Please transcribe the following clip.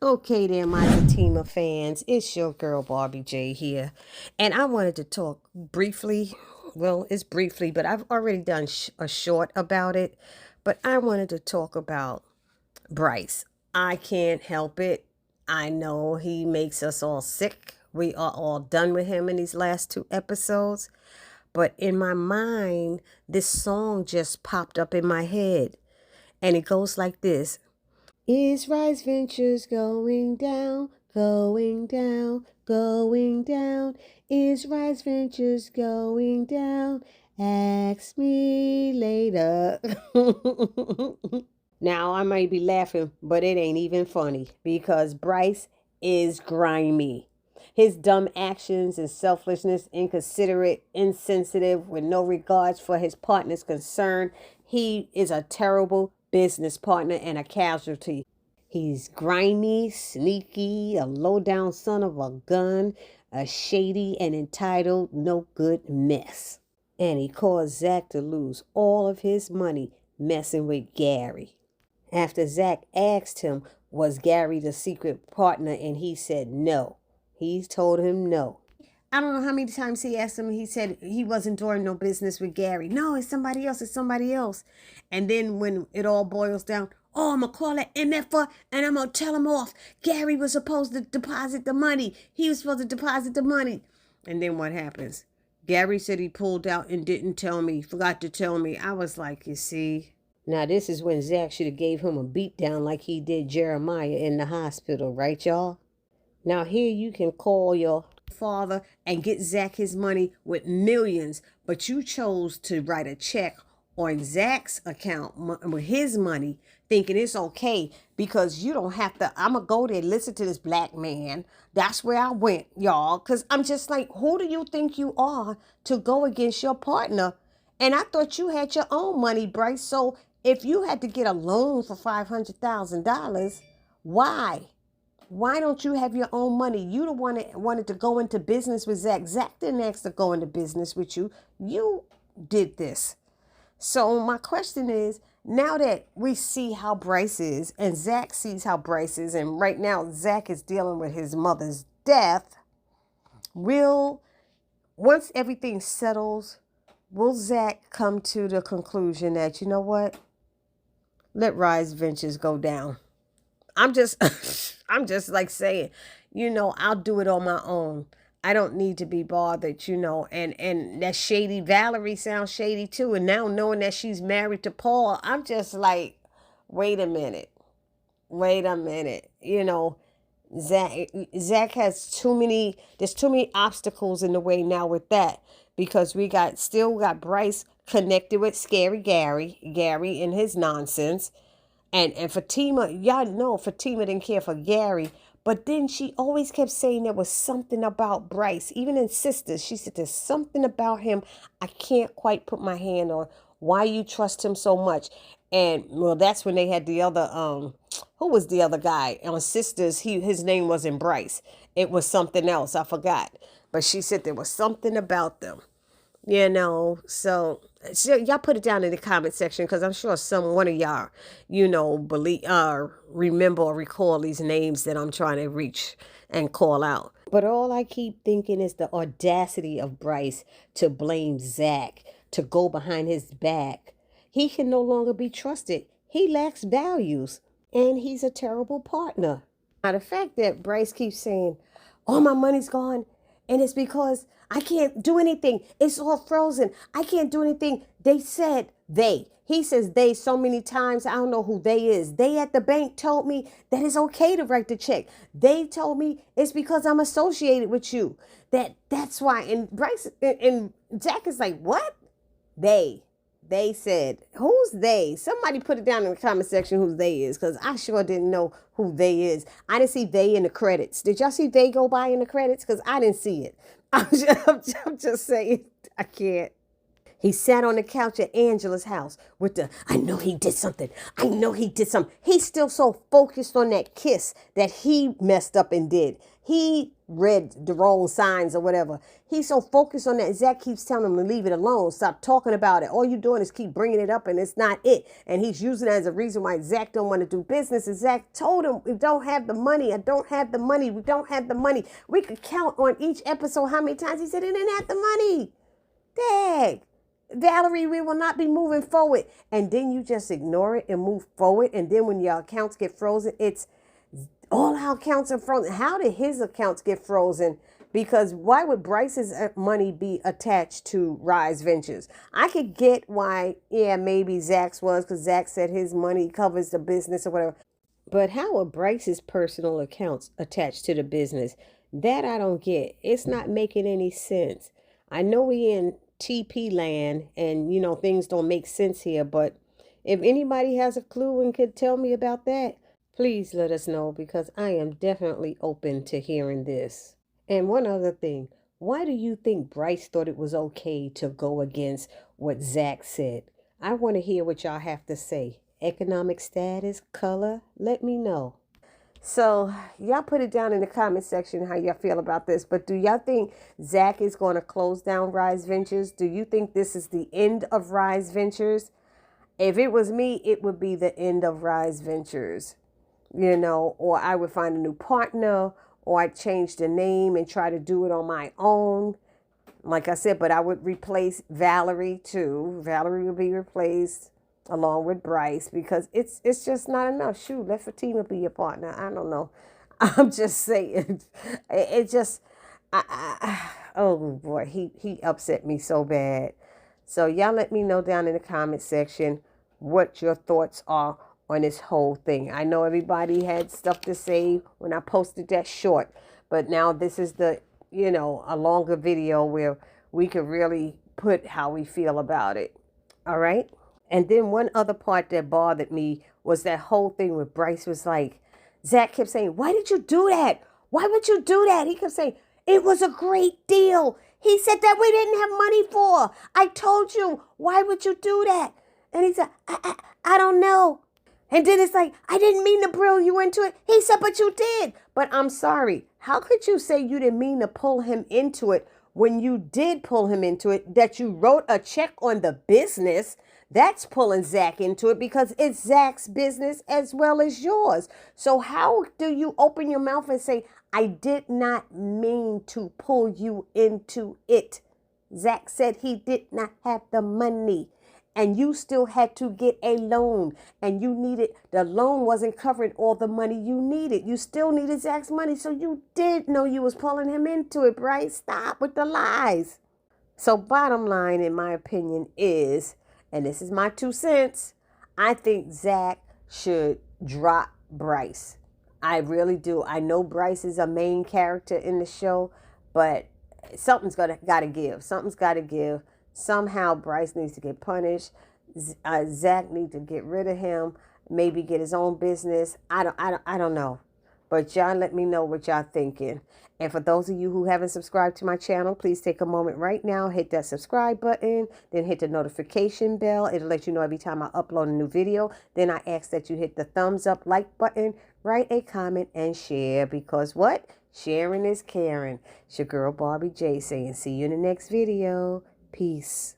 Okay there, my ZATIMA fans. It's your girl Barbie J here. And I wanted to talk briefly. Well, it's briefly, but I've already done a short about it. But I wanted to talk about Bryce. I can't help it. I know he makes us all sick. We are all done with him in these last 2 episodes. But in my mind, this song just popped up in my head. And it goes like this. Is Rise Ventures going down, going down, going down? Is Rise Ventures going down? Ask me later. Now, I might be laughing, but it ain't even funny because Bryce is grimy. His dumb actions and selfishness, inconsiderate, insensitive, with no regards for his partner's concern. He is a terrible business partner and a casualty. He's grimy, sneaky, a low-down son of a gun, a shady and entitled no-good mess. And he caused Zach to lose all of his money messing with Gary. After Zach asked him, was Gary the secret partner, and he said no. He told him no. I don't know how many times he asked him, he said he wasn't doing no business with Gary. No, it's somebody else, it's somebody else. And then when it all boils down, oh, I'm going to call that MFer and I'm going to tell him off. Gary was supposed to deposit the money. He was supposed to deposit the money. And then what happens? Gary said he pulled out and didn't tell me, forgot to tell me. I was like, you see. Now, this is when Zach should have gave him a beat down like he did Jeremiah in the hospital, right, y'all? Now, here you can call your father and get Zach his money with millions, but you chose to write a check on Zach's account with his money, thinking it's okay because you don't have to. I'm going to go there and listen to this black man. That's where I went, y'all, because I'm just like, who do you think you are to go against your partner? And I thought you had your own money, Bryce. So if you had to get a loan for $500,000, why? Why don't you have your own money? You the one that wanted to go into business with Zach. Zach didn't ask to go into business with you. You did this. So my question is, now that we see how Bryce is and Zach sees how Bryce is, and right now Zach is dealing with his mother's death, once everything settles, will Zach come to the conclusion that, you know what? Let Rise Ventures go down. I'm just like saying, I'll do it on my own. I don't need to be bothered, and that shady Valerie sounds shady too. And now knowing that she's married to Paul, I'm just like, wait a minute. Zach has there's too many obstacles in the way now with that, because we still got Bryce connected with Scary Gary and his nonsense. And Fatima, y'all know Fatima didn't care for Gary, but then she always kept saying there was something about Bryce. Even in Sisters, she said there's something about him I can't quite put my hand on. Why you trust him so much? And well, that's when they had the other who was the other guy on Sisters? His name wasn't Bryce. It was something else. I forgot. But she said there was something about them. So y'all put it down in the comment section, because I'm sure one of y'all, remember or recall these names that I'm trying to reach and call out. But all I keep thinking is the audacity of Bryce to blame Zach, to go behind his back. He can no longer be trusted. He lacks values, and he's a terrible partner. Now, the fact that Bryce keeps saying, all my money's gone, and it's because I can't do anything. It's all frozen. I can't do anything. They said they. He says they so many times. I don't know who they is. They at the bank told me that it's okay to write the check. They told me it's because I'm associated with you. That's why. And Bryce and Jack is like, what? They said, who's they? Somebody put it down in the comment section who they is, because I sure didn't know who they is. I didn't see they in the credits. Did y'all see they go by in the credits? Because I didn't see it. I'm just saying, I can't. He sat on the couch at Angela's house with the, I know he did something. I know he did something. He's still so focused on that kiss that he messed up and did. He read the wrong signs or whatever. He's so focused on that. Zach keeps telling him to leave it alone. Stop talking about it. All you're doing is keep bringing it up and it's not it. And he's using it as a reason why Zach don't want to do business. And Zach told him, we don't have the money. I don't have the money. We don't have the money. We could count on each episode how many times he said he didn't have the money. Dang. Valerie, we will not be moving forward. And then you just ignore it and move forward. And then when your accounts get frozen, it's all our accounts are frozen. How did his accounts get frozen? Because why would Bryce's money be attached to Rise Ventures? I could get why, yeah, maybe Zach's was because Zach said his money covers the business or whatever. But how are Bryce's personal accounts attached to the business? That I don't get. It's not making any sense. I know we in TP land and, you know, things don't make sense here. But if anybody has a clue and could tell me about that, please let us know because I am definitely open to hearing this. And one other thing, why do you think Bryce thought it was okay to go against what Zach said? I want to hear what y'all have to say. Economic status, color, let me know. So y'all put it down in the comment section how y'all feel about this. But do y'all think Zach is going to close down Rise Ventures? Do you think this is the end of Rise Ventures? If it was me, it would be the end of Rise Ventures. You know, or I would find a new partner, or I'd change the name and try to do it on my own. Like I said, but I would replace Valerie too. Valerie would be replaced along with Bryce because it's just not enough. Shoot, let Fatima be your partner. I don't know. I'm just saying. It just, oh boy, he upset me so bad. So y'all let me know down in the comment section what your thoughts are on this whole thing. I know everybody had stuff to say when I posted that short, but now this is the, you know, a longer video where we could really put how we feel about it. All right. And then one other part that bothered me was that whole thing where Bryce was like, Zach kept saying, why did you do that? Why would you do that? He kept saying, it was a great deal. He said that we didn't have money for. I told you, why would you do that? And he said, I don't know. And then it's like, I didn't mean to brill you into it. He said, but you did. But I'm sorry. How could you say you didn't mean to pull him into it when you did pull him into it, that you wrote a check on the business? That's pulling Zach into it because it's Zach's business as well as yours. So how do you open your mouth and say, I did not mean to pull you into it? Zach said he did not have the money. And you still had to get a loan and you needed, the loan wasn't covering all the money you needed. You still needed Zach's money. So you did know you was pulling him into it, Bryce. Stop with the lies. So bottom line, in my opinion, is, and this is my 2 cents, I think Zach should drop Bryce. I really do. I know Bryce is a main character in the show, but something's got to give. Something's got to give. Somehow Bryce needs to get punished. Zach needs to get rid of him. Maybe get his own business. I don't know. But y'all let me know what y'all thinking. And for those of you who haven't subscribed to my channel, please take a moment right now. Hit that subscribe button. Then hit the notification bell. It'll let you know every time I upload a new video. Then I ask that you hit the thumbs up, like button, write a comment, and share. Because what? Sharing is caring. It's your girl Barbie J saying see you in the next video. Peace.